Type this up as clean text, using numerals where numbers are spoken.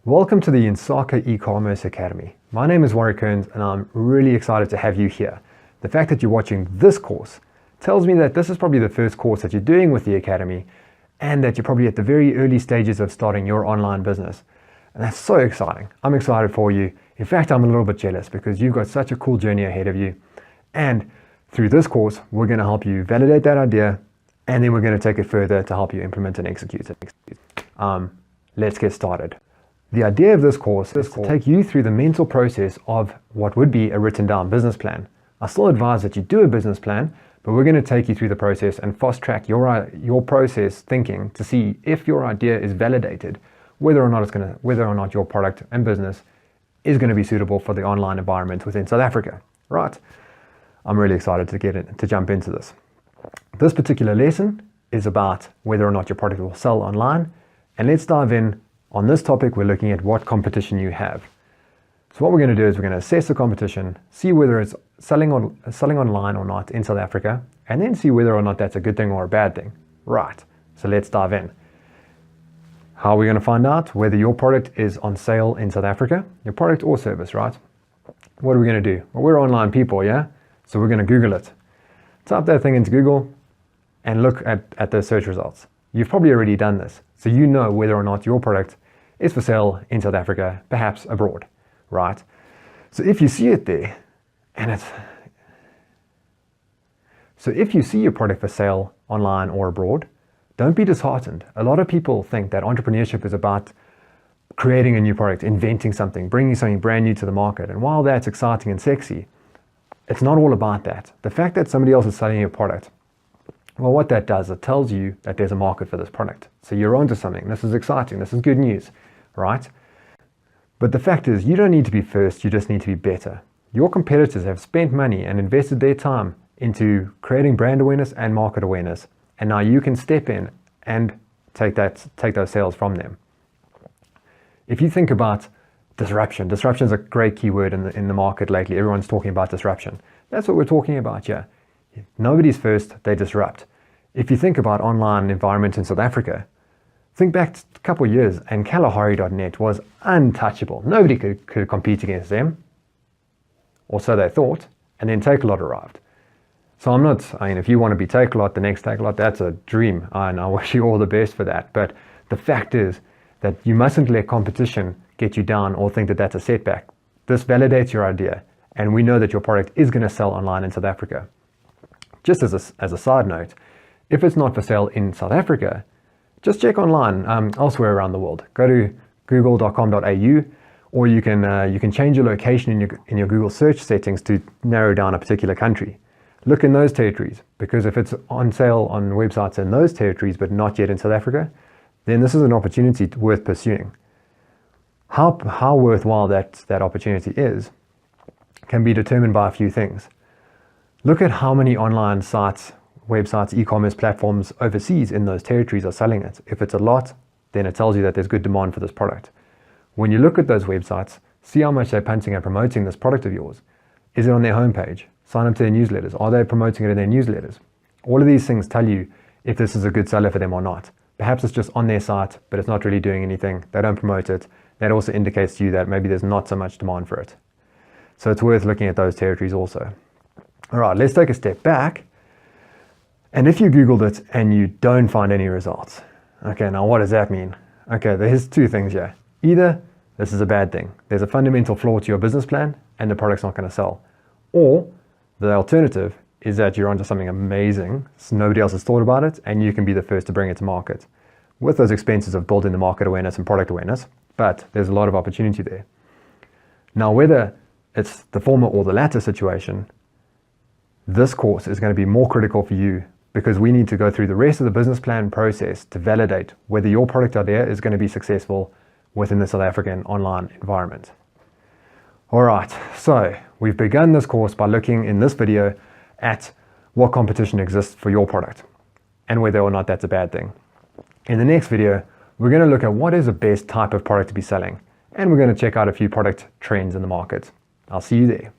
Welcome to the Insaka eCommerce Academy. My name is Warwick Kearns and I'm really excited to have you here. The fact that you're watching this course tells me that this is probably the first course that you're doing with the Academy and that you're probably at the very early stages of starting your online business. And that's so exciting. I'm excited for you. In fact, I'm a little bit jealous because you've got such a cool journey ahead of you. And through this course, we're going to help you validate that idea and then we're going to take it further to help you implement and execute it. Let's get started. The idea of this course is to take you through the mental process of what would be a written down business plan. I still advise that you do a business plan, but we're going to take you through the process and fast track your process thinking to see if your idea is validated, whether or not your product and business is going to be suitable for the online environment within South Africa. Right? I'm really excited to jump into this. This particular lesson is about whether or not your product will sell online, and let's dive in. On this topic, we're looking at what competition you have. So what we're going to do is we're going to assess the competition, see whether it's selling online or not in South Africa, and then see whether or not that's a good thing or a bad thing. Right, so let's dive in. How are we going to find out whether your product is on sale in South Africa? Your product or service, right? What are we going to do? Well, we're online people, yeah? So we're going to Google it. Type that thing into Google and look at the search results. You've probably already done this, so you know whether or not your product is for sale in South Africa, perhaps abroad, right? So if you see it there, so if you see your product for sale online or abroad, don't be disheartened. A lot of people think that entrepreneurship is about creating a new product, inventing something, bringing something brand new to the market. And while that's exciting and sexy, it's not all about that. The fact that somebody else is selling your product, well, what that does, it tells you that there's a market for this product. So you're onto something. This is exciting. This is good news, right? But the fact is, you don't need to be first. You just need to be better. Your competitors have spent money and invested their time into creating brand awareness and market awareness. And now you can step in and take those sales from them. If you think about disruption is a great keyword in the market lately. Everyone's talking about disruption. That's what we're talking about here. Nobody's first, they disrupt. If you think about online environment in South Africa, think back a couple of years and Kalahari.net was untouchable. Nobody could compete against them, or so they thought, and then Takealot arrived. So if you want to be Takealot, the next Takealot, that's a dream, and I wish you all the best for that. But the fact is that you mustn't let competition get you down or think that that's a setback. This validates your idea, and we know that your product is going to sell online in South Africa. Just as a side note, if it's not for sale in South Africa, just check online elsewhere around the world. Go to google.com.au, or you can change your location in your Google search settings to narrow down a particular country. Look in those territories, because if it's on sale on websites in those territories but not yet in South Africa, then this is an opportunity worth pursuing. How worthwhile that opportunity is can be determined by a few things. Look at how many online sites, websites, e-commerce platforms overseas in those territories are selling it. If it's a lot, then it tells you that there's good demand for this product. When you look at those websites, see how much they're punching and promoting this product of yours. Is it on their homepage? Sign up to their newsletters. Are they promoting it in their newsletters? All of these things tell you if this is a good seller for them or not. Perhaps it's just on their site, but it's not really doing anything. They don't promote it. That also indicates to you that maybe there's not so much demand for it. So it's worth looking at those territories also. All right, let's take a step back. And if you Googled it and you don't find any results, okay, now what does that mean? Okay, there's two things here. Either this is a bad thing. There's a fundamental flaw to your business plan and the product's not going to sell. Or the alternative is that you're onto something amazing, so nobody else has thought about it, and you can be the first to bring it to market with those expenses of building the market awareness and product awareness, but there's a lot of opportunity there. Now, whether it's the former or the latter situation, this course is going to be more critical for you because we need to go through the rest of the business plan process to validate whether your product idea is going to be successful within the South African online environment. All right, so we've begun this course by looking in this video at what competition exists for your product and whether or not that's a bad thing. In the next video, we're going to look at what is the best type of product to be selling, and we're going to check out a few product trends in the market. I'll see you there.